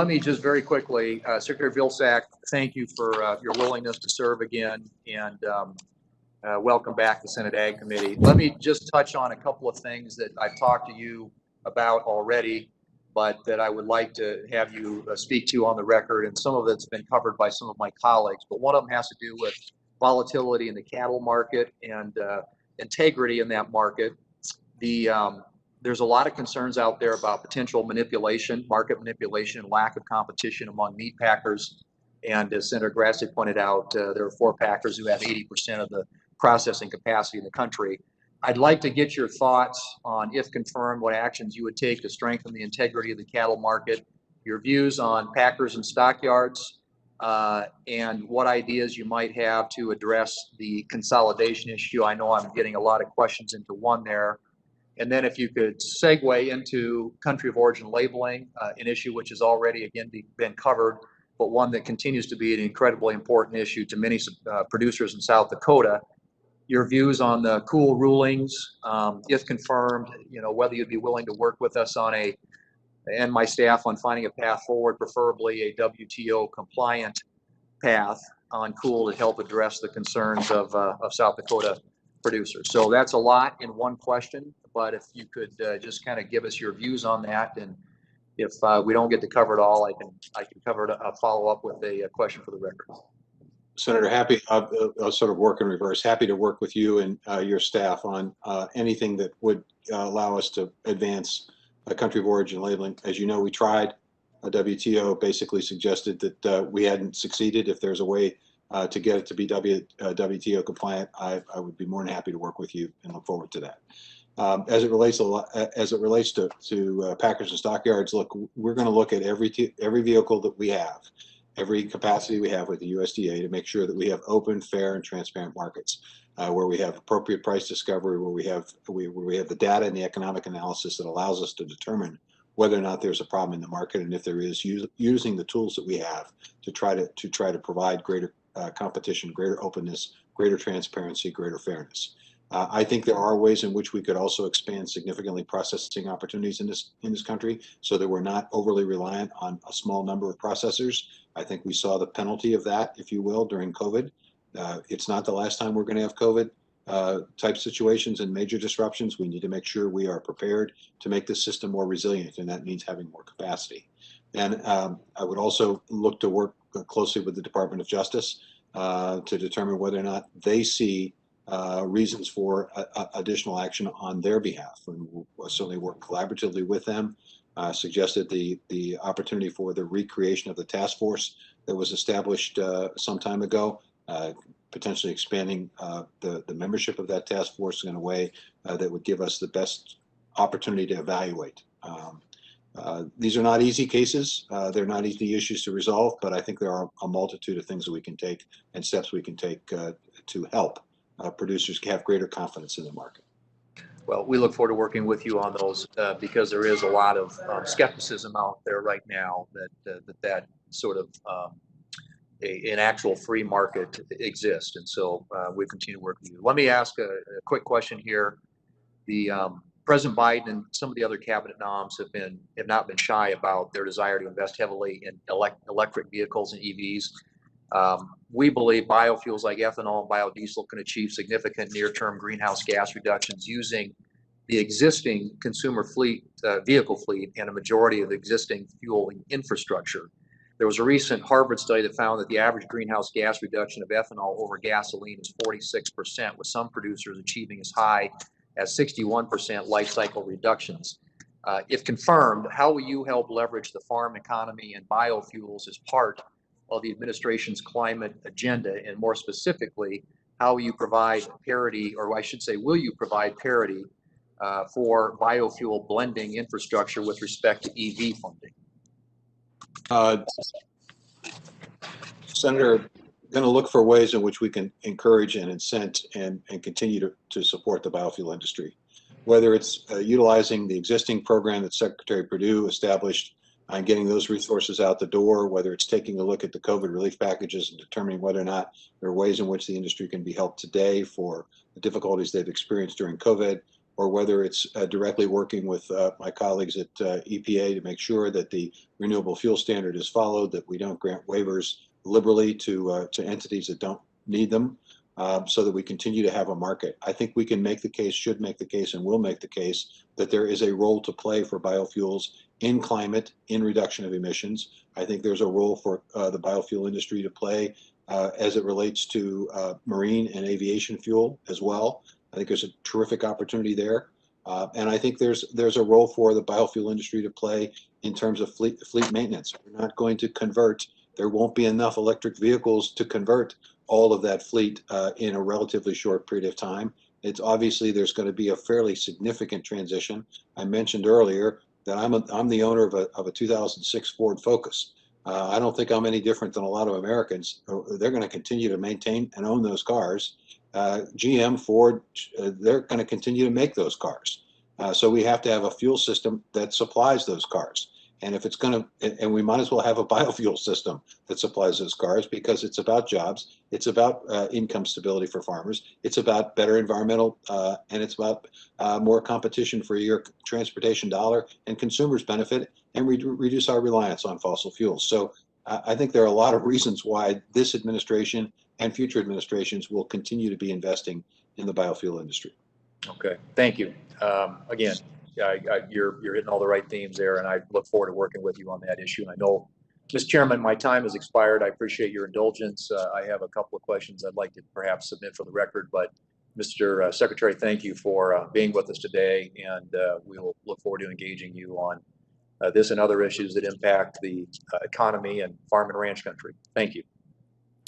me just very quickly, Secretary Vilsack, thank you for your willingness to serve again, and welcome back to Senate Ag Committee. Let me just touch on a couple of things that I've talked to you about already, but that I would like to have you speak to on the record, and some of it's been covered by some of my colleagues, but one of them has to do with volatility in the cattle market and integrity in that market. There's a lot of concerns out there about potential manipulation, market manipulation, lack of competition among meat packers. And as Senator Grassley pointed out, there are 4 packers who have 80% of the processing capacity in the country. I'd like to get your thoughts on, if confirmed, what actions you would take to strengthen the integrity of the cattle market, your views on packers and stockyards, and what ideas you might have to address the consolidation issue. I know I'm getting a lot of questions into one there. And then if you could segue into country of origin labeling, an issue which has already, again, been covered, but one that continues to be an incredibly important issue to many producers in South Dakota. Your views on the cool rulings, if confirmed, whether you'd be willing to work with us on and my staff on finding a path forward, preferably a WTO compliant path on cool to help address the concerns of South Dakota producers. So that's a lot in one question, but if you could just kind of give us your views on that, and if we don't get to cover it all, I can cover it, follow up with a question for the record. Senator, I'll sort of work in reverse. Happy to work with you and your staff on anything that would allow us to advance a country of origin labeling. As you know, we tried. WTO basically suggested that we hadn't succeeded. If there's a way to get it to be WTO compliant, I would be more than happy to work with you and look forward to that. As it relates to packers and stockyards, look, we're going to look at every vehicle that we have, every capacity we have with the USDA to make sure that we have open, fair, and transparent markets where we have appropriate price discovery, where we have the data and the economic analysis that allows us to determine whether or not there's a problem in the market, and if there is, using the tools that we have to try to provide greater competition, greater openness, greater transparency, greater fairness. I think there are ways in which we could also expand significantly processing opportunities in this country, so that we're not overly reliant on a small number of processors. I think we saw the penalty of that, if you will, during COVID. It's not the last time we're going to have COVID type situations and major disruptions. We need to make sure we are prepared to make this system more resilient, and that means having more capacity. And I would also look to work closely with the Department of Justice to determine whether or not they see reasons for additional action on their behalf, and we'll certainly work collaboratively with them. Suggested the opportunity for the recreation of the task force that was established some time ago, potentially expanding the membership of that task force in a way that would give us the best opportunity to evaluate. These are not easy cases. They're not easy issues to resolve, but I think there are a multitude of things that we can take and steps we can take to help producers have greater confidence in the market. Well, we look forward to working with you on those because there is a lot of skepticism out there right now that sort of an actual free market exists, and so we continue to work with you. Let me ask a quick question here. The President Biden and some of the other cabinet noms have not been shy about their desire to invest heavily in electric vehicles and EVs. We believe biofuels like ethanol and biodiesel can achieve significant near-term greenhouse gas reductions using the existing consumer vehicle fleet and a majority of the existing fueling infrastructure. There was a recent Harvard study that found that the average greenhouse gas reduction of ethanol over gasoline is 46%, with some producers achieving as high as 61% life cycle reductions. If confirmed, how will you help leverage the farm economy and biofuels as part of the administration's climate agenda, and more specifically, how will you provide parity, or I should say, will you provide parity for biofuel blending infrastructure with respect to EV funding? Senator, going to look for ways in which we can encourage and incent and continue to support the biofuel industry, whether it's utilizing the existing program that Secretary Perdue established on getting those resources out the door, whether it's taking a look at the COVID relief packages and determining whether or not there are ways in which the industry can be helped today for the difficulties they've experienced during COVID, or whether it's directly working with my colleagues at EPA to make sure that the renewable fuel standard is followed, that we don't grant waivers liberally to entities that don't need them, so that we continue to have a market. I think we can make the case, should make the case, and will make the case that there is a role to play for biofuels in climate, in reduction of emissions. I think there's a role for the biofuel industry to play as it relates to marine and aviation fuel as well. I think there's a terrific opportunity there. And I think there's a role for the biofuel industry to play in terms of fleet maintenance. We're not going to convert. There won't be enough electric vehicles to convert all of that fleet in a relatively short period of time. It's obviously there's going to be a fairly significant transition. I mentioned earlier that I'm the owner of a 2006 Ford Focus. I don't think I'm any different than a lot of Americans. They're going to continue to maintain and own those cars. GM, Ford, they're going to continue to make those cars. So we have to have a fuel system that supplies those cars. And if it's going to, and we might as well have a biofuel system that supplies those cars, because it's about jobs, it's about income stability for farmers, it's about better environmental, and it's about more competition for your transportation dollar, and consumers benefit, and reduce our reliance on fossil fuels. So I think there are a lot of reasons why this administration and future administrations will continue to be investing in the biofuel industry. Okay, thank you. Again, you're hitting all the right themes there, and I look forward to working with you on that issue. And I know, Mr. Chairman, my time has expired. I appreciate your indulgence. I have a couple of questions I'd like to perhaps submit for the record, but Mr. Secretary, thank you for being with us today, and we'll look forward to engaging you on this and other issues that impact the economy and farm and ranch country. Thank you.